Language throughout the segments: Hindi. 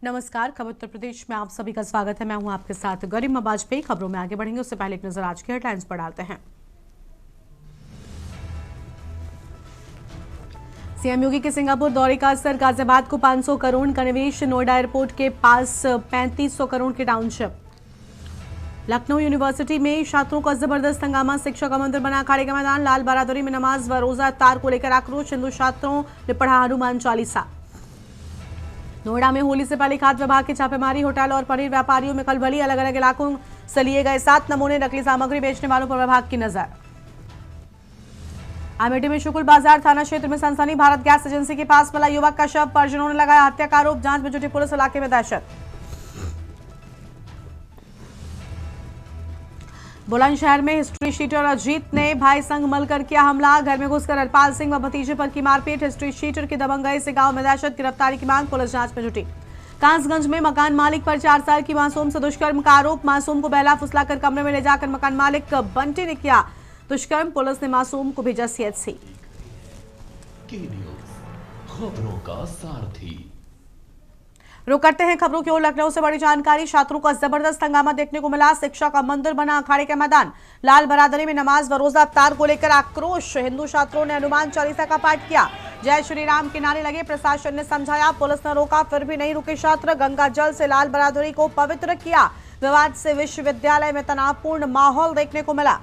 नमस्कार, खबर उत्तर प्रदेश में आप सभी का स्वागत है। मैं हूं आपके साथ गरिमा वाजपेयी। खबरों में आगे बढ़ेंगे उससे पहले एक नजर आज की हेडलाइंस पर डालते हैं। सीएम योगी के सिंगापुर दौरे का असर, गाजियाबाद को 500 करोड़ का निवेश, नोएडा एयरपोर्ट के पास 3500 करोड़ की टाउनशिप। लखनऊ यूनिवर्सिटी में छात्रों का जबरदस्त हंगामा, शिक्षा का मंदिर बना अखाड़े का मैदान, लाल बहादुरी में नमाज व रोजा इफ्तार को लेकर आक्रोश, हिंदू छात्रों ने पढ़ा हनुमान चालीसा। नोएडा में होली से पहले खाद्य विभाग की छापेमारी, होटल और पनीर व्यापारियों में खलबली, अलग अलग इलाकों से लिए गए 7 नमूने, नकली सामग्री बेचने वालों पर विभाग की नजर। अमेठी में शुक्ल बाजार थाना क्षेत्र में सनसनी, भारत गैस एजेंसी के पास मिला युवक का शव, परिजनों ने लगाया हत्या का आरोप, जांच में जुटी पुलिस, इलाके में दहशत। बुलंदशहर में हिस्ट्री शीटर अजीत ने भाई संग मलकर किया हमला, घर में घुसकर हरपाल सिंह व भतीजे पर की मारपीट, हिस्ट्री शीटर की दबंगई से गांव में दहशत, गिरफ्तारी की मांग, पुलिस जांच में जुटी। कांसगंज में मकान मालिक पर 4 साल की मासूम से दुष्कर्म का आरोप, मासूम को बहला फुसलाकर कमरे में ले जाकर मकान मालिक बंटी ने किया दुष्कर्म, पुलिस ने मासूम को भेजा सीएचसी। खबरों का सारथी। रुक करते हैं खबरों की ओर। लखनऊ से बड़ी जानकारी, छात्रों का जबरदस्त हंगामा देखने को मिला, शिक्षा का मंदिर बना अखाड़े का मैदान, लाल बरादरी में नमाज व रोजा इफ्तार को लेकर आक्रोश, हिंदू छात्रों ने हनुमान चालीसा का पाठ किया, जय श्री राम के नारे लगे, प्रशासन ने समझाया, पुलिस ने रोका, फिर भी नहीं रुके छात्र, गंगा जल से लाल बरादरी को पवित्र किया, विवाद से विश्वविद्यालय में तनावपूर्ण माहौल देखने को मिला।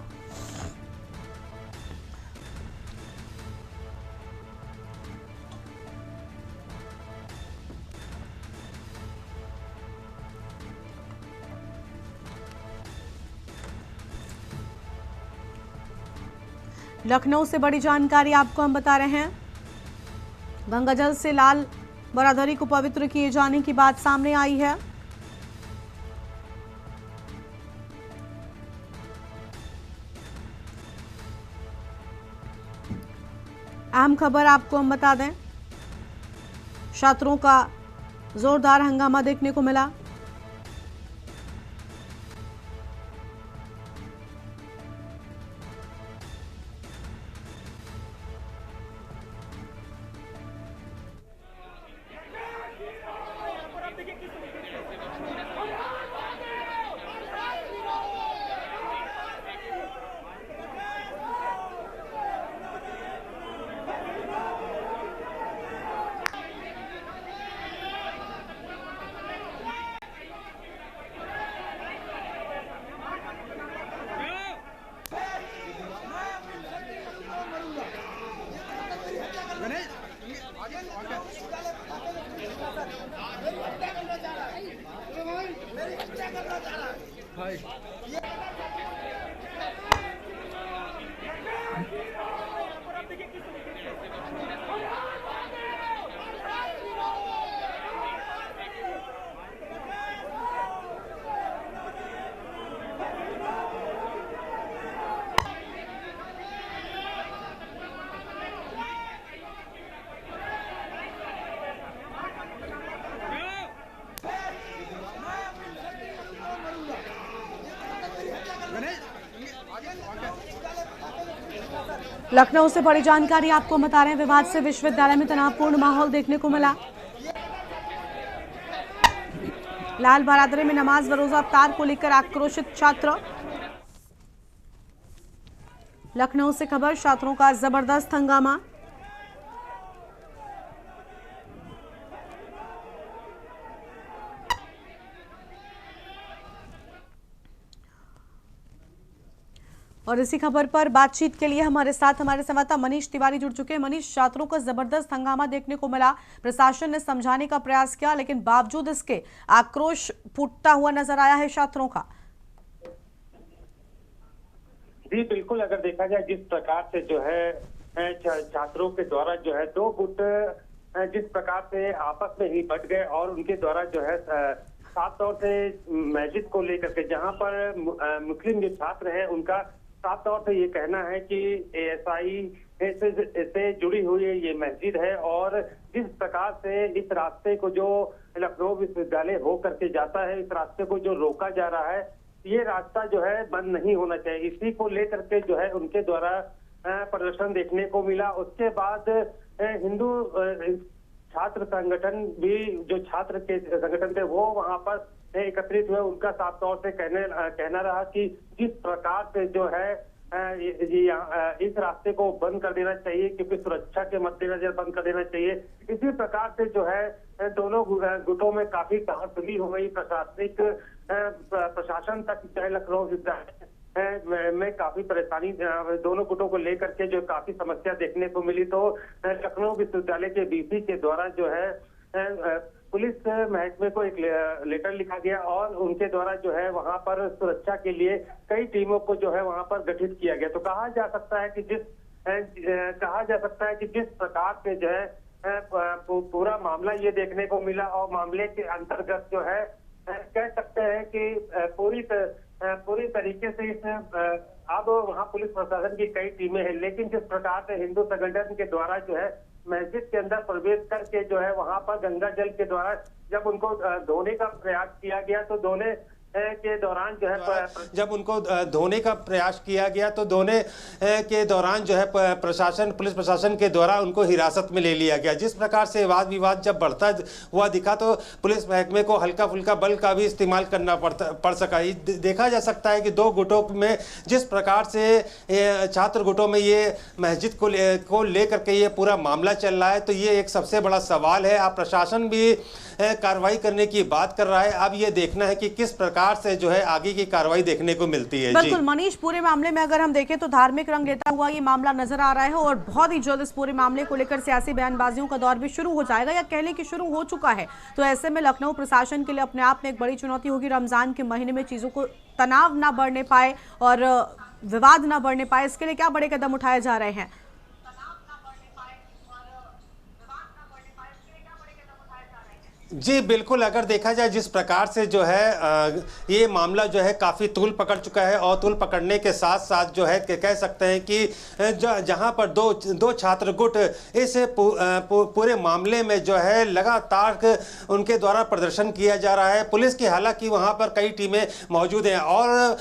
लखनऊ से बड़ी जानकारी आपको हम बता रहे हैं, गंगाजल से लाल बरादरी को पवित्र किए जाने की बात सामने आई है। अहम खबर आपको हम बता दें, छात्रों का जोरदार हंगामा देखने को मिला। लखनऊ से बड़ी जानकारी आपको बता रहे हैं, विवाद से विश्वविद्यालय में तनावपूर्ण माहौल देखने को मिला, लाल बरादरी में नमाज व रोजा इफ्तार को लेकर आक्रोशित छात्र। लखनऊ से खबर, छात्रों का जबरदस्त हंगामा, और इसी खबर पर बातचीत के लिए हमारे साथ हमारे संवाददाता मनीष तिवारी जुड़ चुके हैं। मनीष, छात्रों का जबरदस्त हंगामा देखने को मिला, प्रशासन ने समझाने का प्रयास किया, लेकिन बावजूद इसके आक्रोश फूटता हुआ नजर आया है छात्रों का। जी बिल्कुल, अगर देखा जाए जिस प्रकार से जो है छात्रों के द्वारा जो है 2 गुट जिस प्रकार से आपस में ही बट गए और उनके द्वारा जो है साफ तौर से मस्जिद को लेकर के, जहां पर मुस्लिम जो छात्र हैं उनका साफ तौर से ये कहना है कि एएसआई से जुड़ी हुई ये मस्जिद है, और जिस प्रकार से इस रास्ते को जो लखनऊ विश्वविद्यालय हो करके जाता है, इस रास्ते को जो रोका जा रहा है, ये रास्ता जो है बंद नहीं होना चाहिए। इसी को लेकर के जो है उनके द्वारा प्रदर्शन देखने को मिला। उसके बाद हिंदू छात्र संगठन भी, जो छात्र के संगठन थे वो वहां पर एकत्रित हुए। उनका साफ तौर से कहना रहा कि जिस प्रकार से जो है इस रास्ते को बंद कर देना चाहिए, क्योंकि सुरक्षा के मद्देनजर बंद कर देना चाहिए। इसी प्रकार से जो है दोनों गुटों में काफी तहसुली हो गई। प्रशासनिक प्रशासन तक चाहे लखनऊ विद्यालय में काफी परेशानी दोनों गुटों को लेकर के जो काफी समस्या देखने को मिली। तो लखनऊ विश्वविद्यालय के वीसी के द्वारा जो है पुलिस महकमे को एक लेटर लिखा गया और उनके द्वारा जो है वहां पर सुरक्षा के लिए कई टीमों को जो है वहां पर गठित किया गया। तो कहा जा सकता है कि जिस प्रकार से जो है पूरा मामला ये देखने को मिला और मामले के अंतर्गत जो है कह सकते हैं कि पूरी तरीके से अब वहाँ पुलिस प्रशासन की कई टीमें हैं, लेकिन जिस प्रकार से हिंदू संगठन के द्वारा जो है मस्जिद के अंदर प्रवेश करके जो है वहां पर गंगा जल के द्वारा जब उनको धोने का प्रयास किया गया तो धोने के दौरान जो है जब उनको धोने का प्रयास किया गया तो धोने के दौरान जो है पुलिस प्रशासन के द्वारा उनको हिरासत में ले लिया गया। जिस प्रकार से वाद विवाद जब बढ़ता हुआ दिखा तो पुलिस महकमे को हल्का फुल्का बल का भी इस्तेमाल करना पड़ सका। देखा जा सकता है कि दो गुटों में जिस प्रकार से छात्र गुटों में ये मस्जिद को लेकर के ये पूरा मामला चल रहा है, तो ये एक सबसे बड़ा सवाल है। अब प्रशासन भी कार्रवाई करने की बात कर रहा है। अब ये देखना है कि किस प्रकार से जो है आगे की कार्रवाई देखने को मिलती है। बिल्कुल मनीष, पूरे मामले में अगर हम देखें तो धार्मिक रंग लेता हुआ ये मामला नजर आ रहा है और बहुत ही जल्द इस पूरे मामले को लेकर सियासी बयानबाजियों का दौर भी शुरू हो जाएगा या कहने की शुरू हो चुका है। तो ऐसे में लखनऊ प्रशासन के लिए अपने आप में एक बड़ी चुनौती होगी। रमजान के महीने में चीजों को तनाव ना बढ़ने पाए और विवाद ना बढ़ने पाए, इसके लिए क्या बड़े कदम उठाए जा रहे हैं? जी बिल्कुल, अगर देखा जाए जिस प्रकार से जो है ये मामला जो है काफ़ी तूल पकड़ चुका है और तूल पकड़ने के साथ साथ जो है कह सकते हैं कि जहां पर दो छात्र गुट इस पूरे मामले में जो है लगातार उनके द्वारा प्रदर्शन किया जा रहा है। पुलिस की हालांकि वहां पर कई टीमें मौजूद हैं और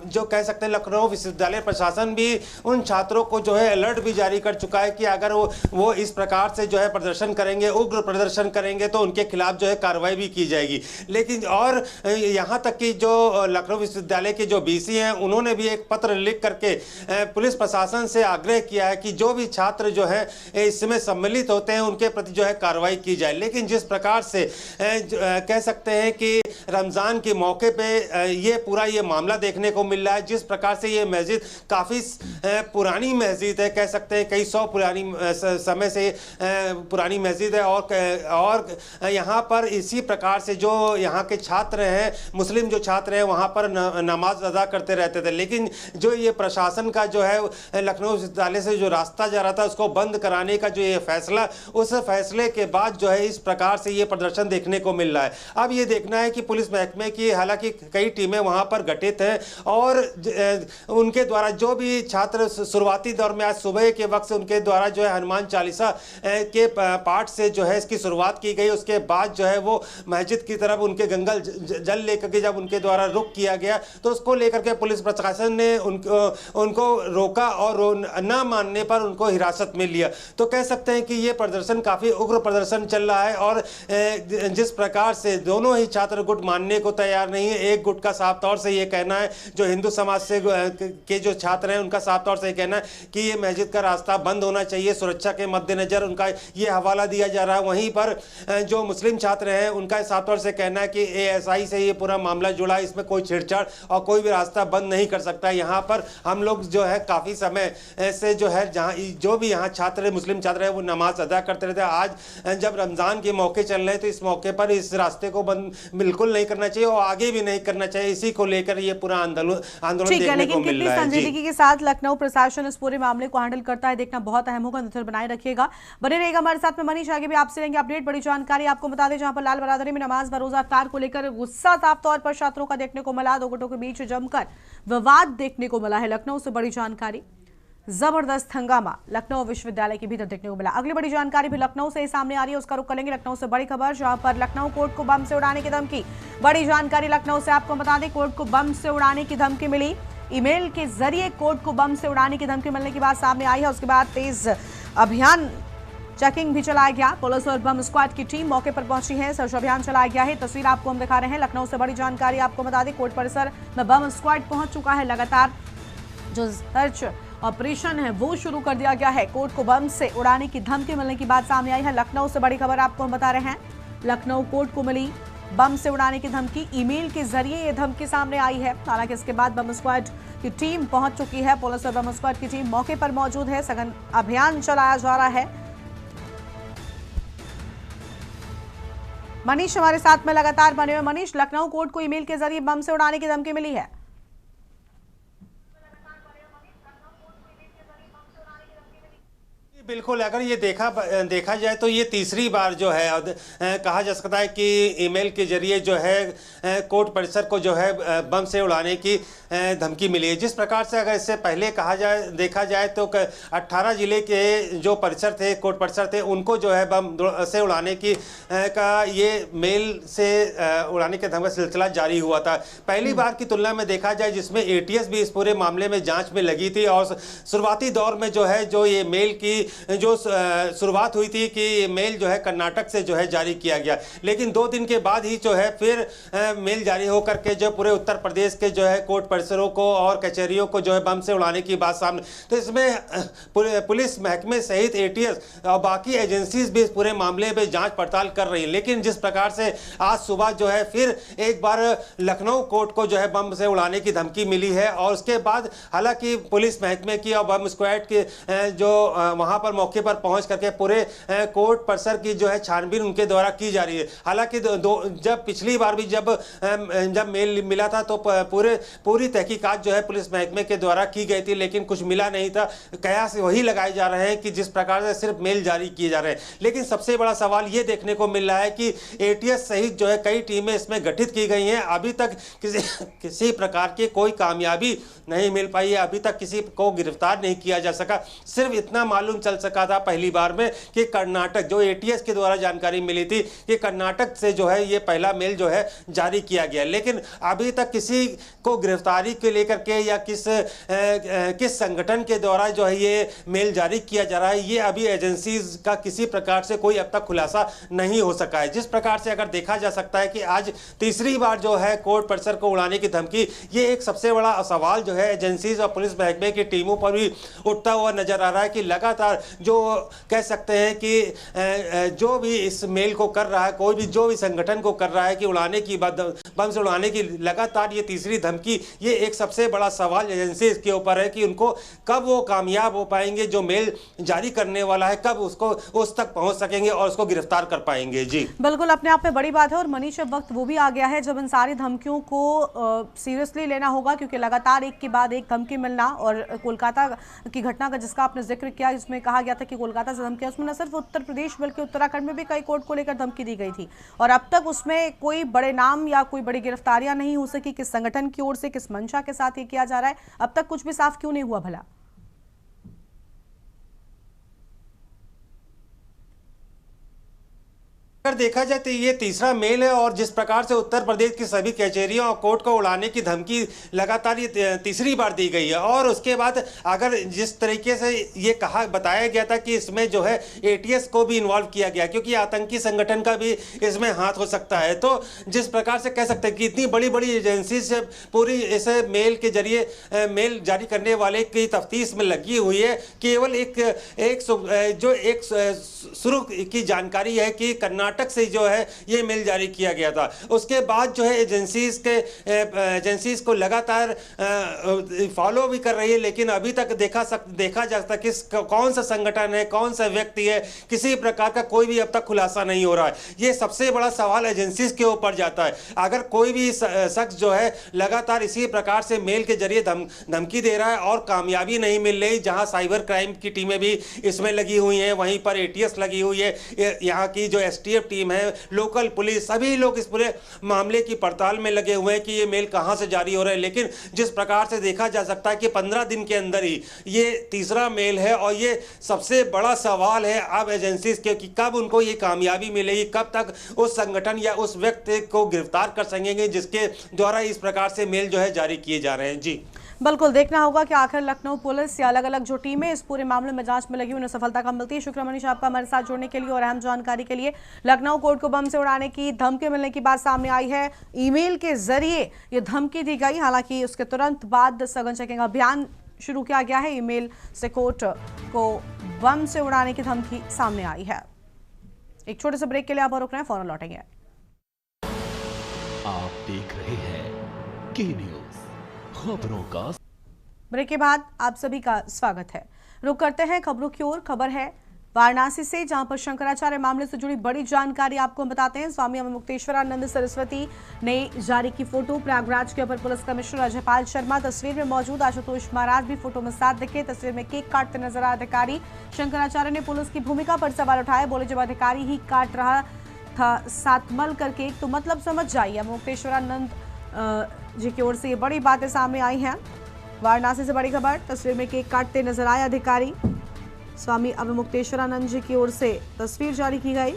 जो कह सकते हैं लखनऊ विश्वविद्यालय प्रशासन भी उन छात्रों को जो है अलर्ट भी जारी कर चुका है कि अगर वो इस प्रकार से जो है प्रदर्शन करेंगे, उग्र प्रदर्शन करेंगे तो उनके खिलाफ जो है कार्रवाई भी की जाएगी। लेकिन और यहां तक कि जो लखनऊ विश्वविद्यालय के जो बीसी हैं उन्होंने भी एक पत्र लिख करके पुलिस प्रशासन से आग्रह किया है कि जो भी छात्र जो है इसमें सम्मिलित होते हैं उनके प्रति जो है कार्रवाई की जाए। लेकिन जिस प्रकार से कह सकते हैं कि रमजान के मौके पे ये मामला देखने को मिल रहा है, जिस प्रकार से ये मस्जिद काफी पुरानी मस्जिद है, कह सकते हैं कई सौ पुरानी समय से पुरानी मस्जिद है और यहाँ पर इसी प्रकार से जो यहाँ के छात्र हैं, मुस्लिम जो छात्र हैं वहाँ पर नमाज अदा करते रहते थे। लेकिन जो ये प्रशासन का जो है लखनऊ विश्वविद्यालय से जो रास्ता जा रहा था उसको बंद कराने का जो ये फैसला, उस फैसले के बाद जो है इस प्रकार से ये प्रदर्शन देखने को मिल रहा है। अब ये देखना है कि पुलिस महकमे की हालांकि कई टीमें वहाँ पर गठित हैं और उनके द्वारा जो भी छात्र शुरुआती दौर में आज सुबह के वक्त उनके द्वारा जो है हनुमान चालीसा के पाठ से जो है इसकी शुरुआत की गई। उसके बाद जो है वो मस्जिद की तरफ उनके गंगा जल लेकर के जब उनके द्वारा रुख किया गया तो उसको लेकर के पुलिस प्रशासन ने उनको रोका और न मानने पर उनको हिरासत में लिया। तो कह सकते हैं कि ये प्रदर्शन काफ़ी उग्र प्रदर्शन चल रहा है और जिस प्रकार से दोनों ही छात्र गुट मानने को तैयार नहीं है। एक गुट का साफ तौर से ये कहना है, जो हिंदू समाज से के जो छात्र हैं उनका साफ तौर से कहना है कि ये मस्जिद का रास्ता बंद होना चाहिए, सुरक्षा के मद्देनजर उनका ये हवाला दिया जा रहा है। वहीं पर जो मुस्लिम छात्र हैं उनका साफ तौर से कहना है कि एएसआई से ये पूरा मामला जुड़ा है, इसमें कोई छेड़छाड़ और कोई भी रास्ता बंद नहीं कर सकता। यहाँ पर हम लोग जो है काफ़ी समय से जो है जहाँ जो भी यहाँ छात्र मुस्लिम छात्र हैं वो नमाज अदा करते रहते हैं। आज जब रमज़ान के मौके चल रहे हैं तो इस मौके पर इस रास्ते को बंद बिल्कुल नहीं करना चाहिए और आगे भी नहीं करना चाहिए। इसी को लेकर ये पूरा आंदोलन देखने को मिल रहा है। संजीदगी के साथ लखनऊ प्रशासन इस पूरे मामले को हैंडल करता है, देखना बहुत अहम होगा। नजर बनाए रखिएगा, बने रहेगा हमारे साथ में मनीष। आगे भी आपसे लेंगे अपडेट, बड़ी जानकारी आपको बता दें। जहां पर लाल बरादरी में नमाज बरोजा इफ्तार को लेकर गुस्सा साफ तौर पर छात्रों का देखने को मिला, दो गुटों के बीच जमकर विवाद देखने को मिला है। लखनऊ से बड़ी जानकारी, जबरदस्त हंगामा लखनऊ विश्वविद्यालय के भीतर देखने को मिला। अगली बड़ी जानकारी भी लखनऊ से सामने आ रही है, उसका रुख करेंगे। लखनऊ से बड़ी खबर, जहां पर लखनऊ कोर्ट को बम से उड़ाने की धमकी। बड़ी जानकारी लखनऊ से आपको बता दें, कोर्ट को बम से उड़ाने की धमकी मिली। ईमेल के जरिए कोर्ट को बम से उड़ाने की धमकी मिलने की बात सामने आई है। उसके बाद तेज अभियान चेकिंग भी चलाया गया। पुलिस और बम स्क्वाड की टीम मौके पर पहुंची है। सर्च अभियान चलाया गया है। तस्वीर आपको हम दिखा रहे हैं। लखनऊ से बड़ी जानकारी आपको बता दें, कोर्ट परिसर में बम स्क्वाड पहुंच चुका है। लगातार जो सर्च ऑपरेशन है वो शुरू कर दिया गया है। कोर्ट को बम से उड़ाने की धमकी मिलने की बात सामने आई है। लखनऊ से बड़ी खबर आपको हम बता रहे हैं। लखनऊ कोर्ट को मिली बम से उड़ाने की धमकी। ईमेल के जरिए ये धमकी सामने आई है। हालांकि इसके बाद बम स्क्वाड की टीम पहुंच चुकी है। पुलिस और बम स्क्वाड की टीम मौके पर मौजूद है। सघन अभियान चलाया जा रहा है। मनीष हमारे साथ में लगातार बने हुए। मनीष, लखनऊ कोर्ट को ईमेल के जरिए बम से उड़ाने की धमकी मिली है। बिल्कुल, अगर ये देखा जाए तो ये तीसरी बार जो है कहा जा सकता है कि ईमेल के जरिए जो है कोर्ट परिसर को जो है बम से उड़ाने की धमकी मिली है। जिस प्रकार से अगर इससे पहले देखा जाए तो 18 जिले के जो परिसर थे, कोर्ट परिसर थे, उनको जो है बम से उड़ाने की का ये मेल से उड़ाने के धमकी सिलसिला जारी हुआ था। पहली बार की तुलना में देखा जाए जिसमें ATS भी इस पूरे मामले में जांच में लगी थी और शुरुआती दौर में जो है जो ये मेल की जो शुरुआत हुई थी कि मेल जो है कर्नाटक से जो है जारी किया गया, लेकिन 2 दिन के बाद ही जो है फिर मेल जारी होकर के जो पूरे उत्तर प्रदेश के जो है कोर्ट परिसरों को और कचहरियों को जो है बम से उड़ाने की बात सामने। तो इसमें पुलिस महकमे सहित ATS और बाकी एजेंसीज भी इस पूरे मामले में जांच पड़ताल कर रही है। लेकिन जिस प्रकार से आज सुबह जो है फिर एक बार लखनऊ कोर्ट को जो है बम से उड़ाने की धमकी मिली है और उसके बाद हालांकि पुलिस महकमे की और बम स्क्वाड के जो वहां पर मौके पर पहुंच करके पूरे कोर्ट परिसर की जो है छानबीन उनके द्वारा की जा रही है। हालांकि जब पिछली बार भी जब मेल मिला था तो पूरी तहकीकात जो है पुलिस महकमे के द्वारा की गई थी, लेकिन कुछ मिला नहीं था। कयास वही लगाए जा रहे हैं कि जिस प्रकार से सिर्फ मेल जारी किए जा रहे हैं। लेकिन सबसे बड़ा सवाल ये देखने को मिल रहा है कि ATS सहित जो है कई टीमें इसमें गठित की गई हैं, अभी तक किसी प्रकार की कोई कामयाबी नहीं मिल पाई है। अभी तक किसी को गिरफ्तार नहीं किया जा सका। सिर्फ इतना मालूम चल सका था पहली बार में कि कर्नाटक, जो ATS के द्वारा जानकारी मिली थी कि कर्नाटक से जो है ये पहला मेल जो है जारी किया गया, लेकिन अभी तक किसी को गिरफ्तारी के लेकर के या किस संगठन के द्वारा जो है ये मेल जारी किया जा रहा है, ये अभी एजेंसीज का किसी प्रकार से कोई अब तक खुलासा नहीं हो सका है। जिस प्रकार से अगर देखा जा सकता है कि आज तीसरी बार जो है कोर्ट परिसर को उड़ाने की धमकी, ये एक सबसे बड़ा सवाल जो है एजेंसीज और पुलिस महकमे की टीमों पर भी उठता हुआ नजर आ रहा है कि लगातार जो कह सकते हैं कि जो भी इस मेल को कर रहा है, कोई भी जो भी संगठन को कर रहा है कि उड़ाने की बम से उड़ाने की लगातार ये तीसरी धमकी, ये एक सबसे बड़ा सवाल एजेंसी के ऊपर है कि उनको कब वो कामयाब हो पाएंगे, जो मेल जारी करने वाला है कब उसको उस तक पहुंच सकेंगे और उसको गिरफ्तार कर पाएंगे। जी बिल्कुल, अपने आप में बड़ी बात है। और मनीष, अब वक्त वो भी आ गया है जब इन सारी धमकियों को सीरियसली लेना होगा, क्योंकि लगातार एक के बाद एक धमकी मिलना, और कोलकाता की घटना का जिसका आपने जिक्र किया, जिसमें कहा गया था कि कोलकाता से धमकी, उसमें न सिर्फ उत्तर प्रदेश बल्कि उत्तराखंड में भी कई कोर्ट को लेकर धमकी दी गई थी, और अब तक उसमें कोई बड़े नाम या कोई बड़ी गिरफ्तारियां नहीं हो सकी। किस संगठन की ओर से, किस मंशा के साथ ये किया जा रहा है, अब तक कुछ भी साफ क्यों नहीं हुआ भला? अगर देखा जाए तो ये तीसरा मेल है और जिस प्रकार से उत्तर प्रदेश की सभी कचहरियों और कोर्ट को उड़ाने की धमकी लगातार ये तीसरी बार दी गई है। और उसके बाद अगर जिस तरीके से ये बताया गया था कि इसमें जो है ATS को भी इन्वॉल्व किया गया, क्योंकि आतंकी संगठन का भी इसमें हाथ हो सकता है, तो जिस प्रकार से कह सकते हैं कि इतनी बड़ी बड़ी एजेंसी से पूरी इसे मेल के जरिए मेल जारी करने वाले की तफ्तीश में लगी हुई है। केवल एक शुरू की जानकारी है कि कर्नाटक से जो है ये मेल जारी किया गया था। उसके बाद जो है एजेंसीज को लगातार फॉलो भी कर रही है, लेकिन अभी तक देखा जा सकता है कौन सा संगठन है, कौन सा व्यक्ति है, किसी प्रकार का कोई भी अब तक खुलासा नहीं हो रहा है। ये सबसे बड़ा सवाल एजेंसीज के ऊपर जाता है। अगर कोई भी शख्स जो है लगातार इसी प्रकार से मेल के जरिए धमकी दे रहा है और कामयाबी नहीं मिल रही, जहां साइबर क्राइम की टीमें भी इसमें लगी हुई हैं, वहीं पर ATS लगी हुई है, यहाँ की जो STF टीम है, लोकल पुलिस, सभी लोग इस पूरे मामले की पड़ताल में लगे हुए हैं कि ये मेल कहां से जारी हो रहा है। लेकिन जिस प्रकार से देखा जा सकता है कि 15 दिन के अंदर ही ये तीसरा मेल है और ये सबसे बड़ा सवाल है अब एजेंसीज के कि कब उनको ये कामयाबी मिलेगी, कब तक उस संगठन या उस व्यक्ति को गिरफ्तार कर सकेंगे जिसके द्वारा इस प्रकार से मेल जो है जारी किए जा रहे हैं। जी बिल्कुल देखना होगा कि आखिर लखनऊ पुलिस या अलग अलग जो टीमें इस पूरे मामले में जांच में लगी उन्हें सफलता कब मिलती है। शुक्र मनीष आपका हमारे साथ जुड़ने के लिए और अहम जानकारी के लिए। लखनऊ कोर्ट को बम से उड़ाने की धमकी मिलने की बात सामने आई है। ईमेल के जरिए ये धमकी दी गई, हालांकि उसके तुरंत बाद सघन चेकिंग अभियान शुरू किया गया है। ईमेल से कोर्ट को बम से उड़ाने की धमकी सामने आई है। एक छोटे से ब्रेक के लिए आप रुक रहे हैं, फौरन लौटेंगे। आप देख रहे हैं के न्यूज खबरों का। ब्रेक के बाद आप सभी का स्वागत है। रुक करते हैं खबरों की ओर। खबर है वाराणसी से, जहां पर शंकराचार्य मामले से जुड़ी बड़ी जानकारी आपको हम बताते हैं। स्वामी अवमुक्तेश्वरानंद सरस्वती ने जारी की फोटो। प्रयागराज के अपर पुलिस कमिश्नर अजयपाल शर्मा तस्वीर में मौजूद। आशुतोष महाराज भी फोटो में साथ दिखे। तस्वीर में केक काटते नजर आए अधिकारी। शंकराचार्य ने पुलिस की भूमिका पर सवाल उठाए। बोले, जब अधिकारी ही काट रहा था साथ मल करके तो मतलब समझ जाइए। अवमुक्तेश्वरानंद जी की ओर से ये बड़ी बातें सामने आई हैं। वाराणसी से बड़ी खबर, तस्वीर में केक काटते नजर आए अधिकारी। स्वामी अवमुक्तेश्वरानंद जी की ओर से तस्वीर जारी की गई।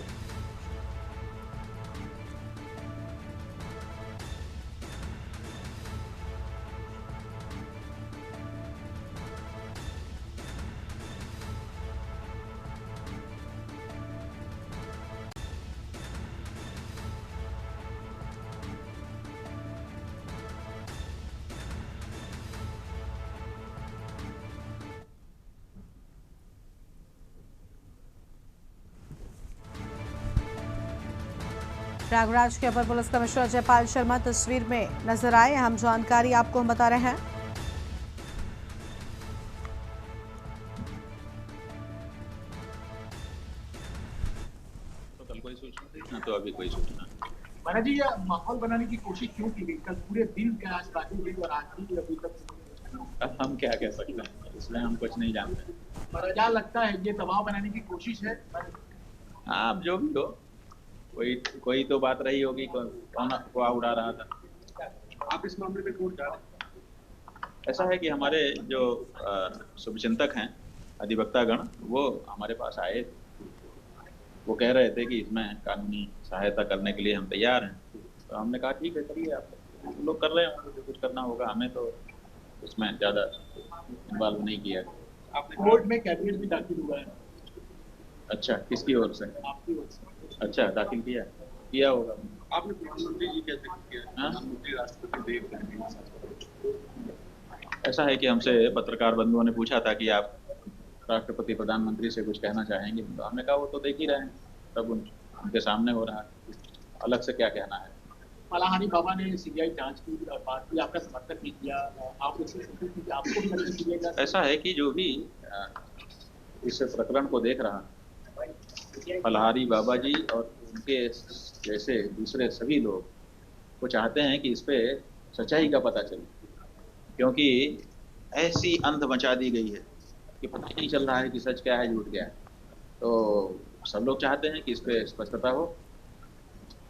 प्रयागराज के अपर पुलिस कमिश्नर अजयपाल शर्मा तस्वीर में नजर आए। अहम जानकारी आपको हम बता रहे हैं। तो कल कोई सूचना थी ना, तो अभी कोई सूचना। महाराज जी, यह माहौल बनाने की कोशिश क्यों की गई? कल पूरे दिन के आज बातें हुई और आज भी अभी तक अब हम क्या कह सकते हैं, इसमें हम कुछ नहीं जानते। महाराज, क्या लगता है ये दबाव बनाने की कोशिश है? हाँ, अब जो भी हो, कोई तो बात रही होगी, कौन अफवाह उड़ा रहा था। आप इस मामले में कोर्ट जा रहे हैं? ऐसा है कि हमारे जो शुभचिंतक हैं, अधिवक्तागण, वो हमारे पास आए। वो कह रहे थे कि इसमें कानूनी सहायता करने के लिए हम तैयार हैं। तो हमने कहा ठीक है, करिए, आप लोग कर रहे हैं, जो कुछ करना होगा। हमें तो उसमें ज़्यादा इन्वॉल्व नहीं किया। आपने कोर्ट में कैबिनेट भी दाखिल हुआ है? अच्छा, किसकी ओर से? आपकी ओर से। अच्छा, दाखिल किया होगा। आपने प्रधानमंत्री जी कैसे किया? प्रधानमंत्री राष्ट्रपति देव हैं। ऐसा है कि हमसे पत्रकार बंधुओं ने पूछा था कि आप राष्ट्रपति प्रधानमंत्री से कुछ कहना चाहेंगे, तो हमने कहा वो तो देख ही रहे हैं, सब उनके सामने हो रहा है, अलग से क्या कहना है। मलाहानी बाबा ने सीबीआई जांच की बात की, आपका समर्थन नहीं किया, आप उससे आपको भी लगता सीबीआई जांच? ऐसा है कि जो भी इस प्रकरण को देख रहा, मलाहारी बाबा जी और उनके जैसे दूसरे सभी लोग वो चाहते हैं कि इस पे सच्चाई का पता चले, क्योंकि ऐसी अंध मचा दी गई है कि पता ही नहीं चल रहा है कि सच क्या है, झूठ क्या है। तो सब लोग चाहते हैं कि इस पे स्पष्टता हो।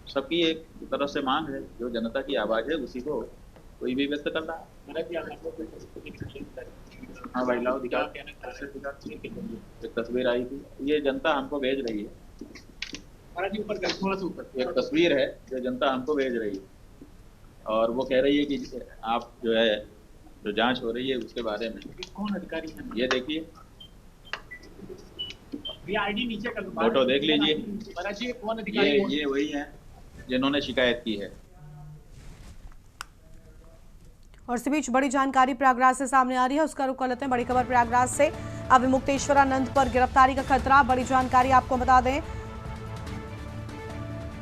सबकी एक तरफ से मांग है, जो जनता की आवाज़ है उसी को कोई भी व्यक्त कर रहा है। हाँ भाई, लाओ दिखा। एक तस्वीर आई थी, ये जनता हमको भेज रही है। एक तस्वीर है जो जनता हमको भेज रही है, और वो कह रही है कि आप जो है, जो जांच हो रही है उसके बारे में। कौन अधिकारी है? ये देखिए, आईडी नीचे कर दो, फोटो देख लीजिए। महाराज जी, कौन अधिकारी? ये वही है जिन्होंने शिकायत की है। और इसी बीच बड़ी जानकारी प्रयागराज से सामने आ रही है, उसका रुख कर लेते हैं। बड़ी खबर प्रयागराज से, अवमुक्तेश्वरानंद पर गिरफ्तारी का खतरा। बड़ी जानकारी आपको बता दें,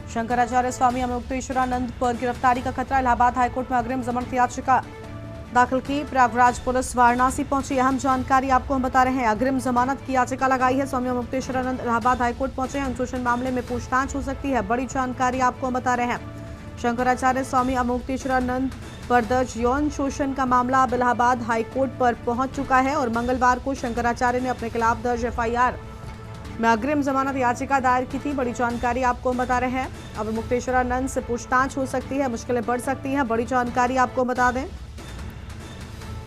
शंकराचार्य स्वामी अवमुक्तेश्वरानंद पर गिरफ्तारी का खतरा। इलाहाबाद हाईकोर्ट में अग्रिम जमानत याचिका दाखिल की। प्रयागराज पुलिस वाराणसी पहुंची। अहम जानकारी आपको हम बता रहे हैं, अग्रिम जमानत की याचिका लगाई है। स्वामी अवमुक्तेश्वरानंद इलाहाबाद हाईकोर्ट पहुंचे हैं। अनुशोषण मामले में पूछताछ हो सकती है, बड़ी जानकारी आपको हम बता रहे हैं। शंकराचार्य स्वामी अवमुक्तेश्वरानंद पर दर्ज यौन शोषण का मामला अब इलाहाबाद हाईकोर्ट पर पहुंच चुका है और मंगलवार को शंकराचार्य ने अपने खिलाफ दर्ज एफआईआर में अग्रिम जमानत याचिका दायर की थी। बड़ी जानकारी आपको हम बता रहे हैं, अवमुक्तेश्वरानंद से पूछताछ हो सकती है, मुश्किलें बढ़ सकती हैं, बड़ी जानकारी आपको बता दें।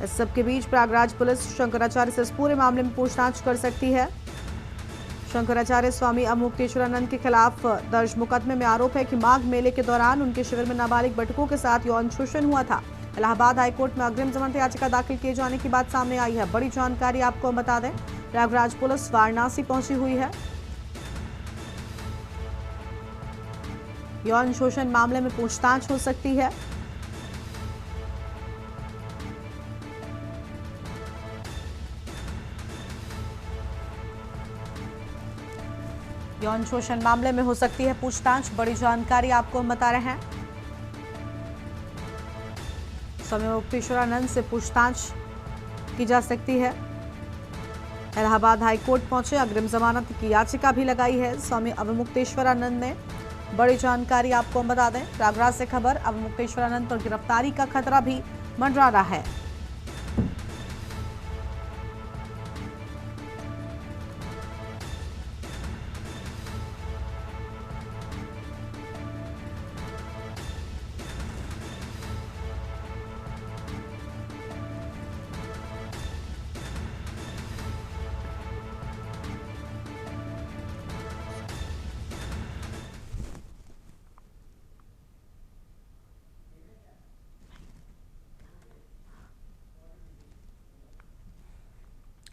इस सबके बीच प्रयागराज पुलिस शंकराचार्य से इस पूरे मामले में पूछताछ कर सकती है। शंकराचार्य स्वामी अवमुक्तेश्वरानंद के खिलाफ दर्ज मुकदमे में आरोप है कि माघ मेले के दौरान उनके शिविर में नाबालिग बटुकों के साथ यौन शोषण हुआ था। इलाहाबाद हाईकोर्ट में अग्रिम जमानत याचिका दाखिल किए जाने की बात सामने आई है। बड़ी जानकारी आपको हम बता दें, प्रयागराज पुलिस वाराणसी पहुंची हुई है। यौन शोषण मामले में पूछताछ हो सकती है। यौन शोषण मामले में हो सकती है पूछताछ। बड़ी जानकारी आपको हम बता रहे हैं। स्वामी मुक्तेश्वरानंद से पूछताछ की जा सकती है। इलाहाबाद हाईकोर्ट पहुंचे, अग्रिम जमानत की याचिका भी लगाई है स्वामी अवमुक्तेश्वरानंद ने। बड़ी जानकारी आपको हम बता दें, प्रयागराज से खबर, अवमुक्तेश्वरानंद पर गिरफ्तारी का खतरा भी मंडरा रहा है।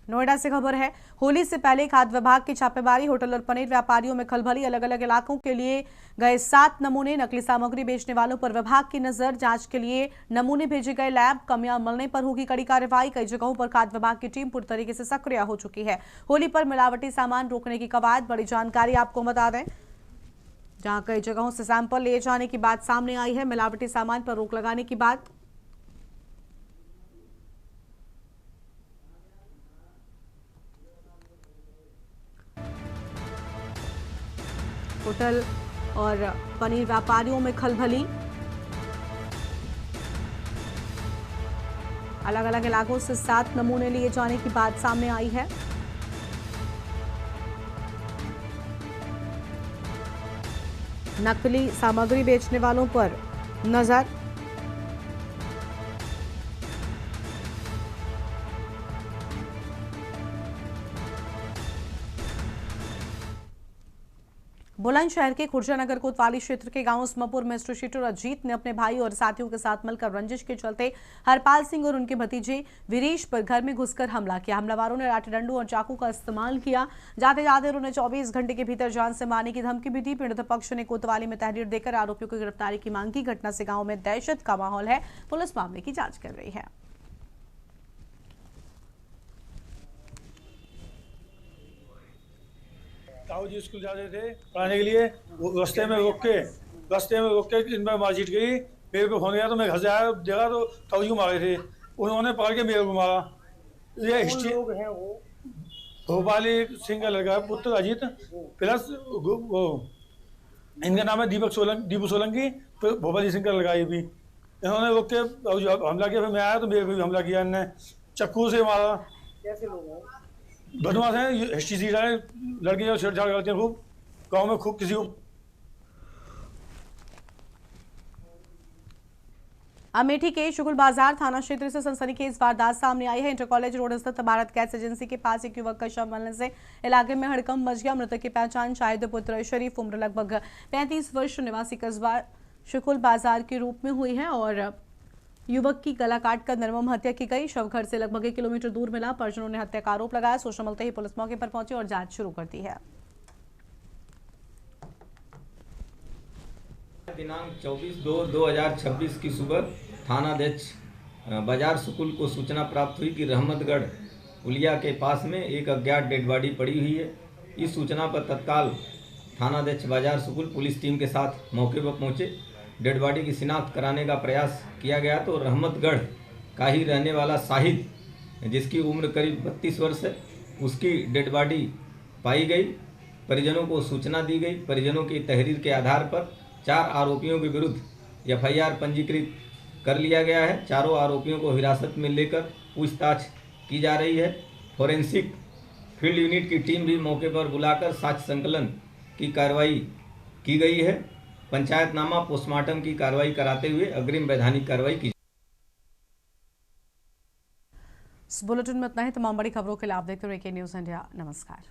नोएडा से खबर है, होली से पहले खाद्य विभाग की छापेमारी, होटल और पनीर व्यापारियों में खलबली। अलग अलग इलाकों के लिए गए 7 नमूने, नकली सामग्री बेचने वालों पर विभाग की नजर, जांच के लिए नमूने भेजे गए लैब, कमियां मिलने पर होगी कड़ी कार्रवाई। कई जगहों पर खाद्य विभाग की टीम पूरी तरीके से सक्रिय हो चुकी है। होली पर मिलावटी सामान रोकने की कवायद। बड़ी जानकारी आपको बता दें, जहां कई जगहों से सैंपल लिए जाने की बात सामने आई है। मिलावटी सामान पर रोक लगाने की बात। होटल और पनीर व्यापारियों में खलबली। अलग अलग इलाकों से 7 नमूने लिए जाने की बात सामने आई है। नकली सामग्री बेचने वालों पर नजर। बुलंदशहर के खुर्जानगर कोतवाली क्षेत्र के गांव उसमापुर में स्ट्रीटर अजीत ने अपने भाई और साथियों के साथ मिलकर रंजिश के चलते हरपाल सिंह और उनके भतीजे वीरेश पर घर में घुसकर हमला किया। हमलावरों ने लाठी डंडों और चाकू का इस्तेमाल किया। जाते जाते उन्होंने 24 घंटे के भीतर जान से मारने की धमकी भी दी। पीड़ित पक्ष ने कोतवाली में तहरीर देकर आरोपियों की गिरफ्तारी की मांग की। घटना से गाँव में दहशत का माहौल है। पुलिस मामले की जाँच कर रही है। ताऊ जी स्कूल जाते थे पढ़ाने के लिए, वो रास्ते में रोक के इन पर मारपीट गई। मेरे को फोन गया तो मैं घर से आया, देखा तो ताऊ जी को मारे थे। उन्होंने पकड़ के मेरे को मारा। ये हिस्ट्री भोपाली सिंह का लड़का है, पुत्र अजीत, प्लस वो इनका नाम है दीपू सोलंकी, फिर भोपाली सिंह का लड़का ये भी। इन्होंने रोक के ताऊ जी हमला किया। फिर मैं आया तो मेरे को भी हमला किया, इनने चक्कू से मारा। कैसे लोग हैं? बदमाश हैं, हिस्ट्री सीट है, लड़के जो छेड़छाड़ करते हैं खूब गांव में, खूब किसी को। अमेठी के शुगुल बाजार थाना क्षेत्र से सनसनीखेज वारदात सामने आई है। इंटर कॉलेज रोड स्थित भारत गैस एजेंसी के पास एक युवक का शव मिलने से इलाके में हड़कंप मच गया। मृतक की पहचान शाहिद पुत्र शरीफ, उम्र लगभग 35 वर्ष, निवासी कस्बा शुगुल बाजार के रूप में हुई है और युवक की गला काटकर निर्मम हत्या की गई। शव घर से लगभग 1 किलोमीटर दूर मिला। परिजनों ने हत्या का आरोप लगाया। सूचना मिलते ही पुलिस मौके पर पहुंची और जांच शुरू कर दी है। दिनांक 24/2/2026 की सुबह थानाध्यक्ष बाजार सुकुल को सूचना प्राप्त हुई कि रहमतगढ़ पुलिया के पास में एक अज्ञात डेड बॉडी पड़ी हुई है। इस सूचना पर तत्काल थानाध्यक्ष बाजार सुकुल पुलिस टीम के साथ मौके पर पहुंचे। डेड बॉडी की शिनाख्त कराने का प्रयास किया गया तो रहमतगढ़ का ही रहने वाला शाहिद, जिसकी उम्र करीब 32 वर्ष है, उसकी डेड बॉडी पाई गई। परिजनों को सूचना दी गई। परिजनों की तहरीर के आधार पर 4 आरोपियों के विरुद्ध FIR पंजीकृत कर लिया गया है। चारों आरोपियों को हिरासत में लेकर पूछताछ की जा रही है। फोरेंसिक फील्ड यूनिट की टीम भी मौके पर बुलाकर साक्ष्य संकलन की कार्रवाई की गई है। पंचायतनामा पोस्टमार्टम की कार्रवाई कराते हुए अग्रिम वैधानिक कार्रवाई की। इस बुलेटिन में इतना ही। तमाम बड़ी खबरों के लिए आप देखते रहिए के न्यूज़ इंडिया। नमस्कार।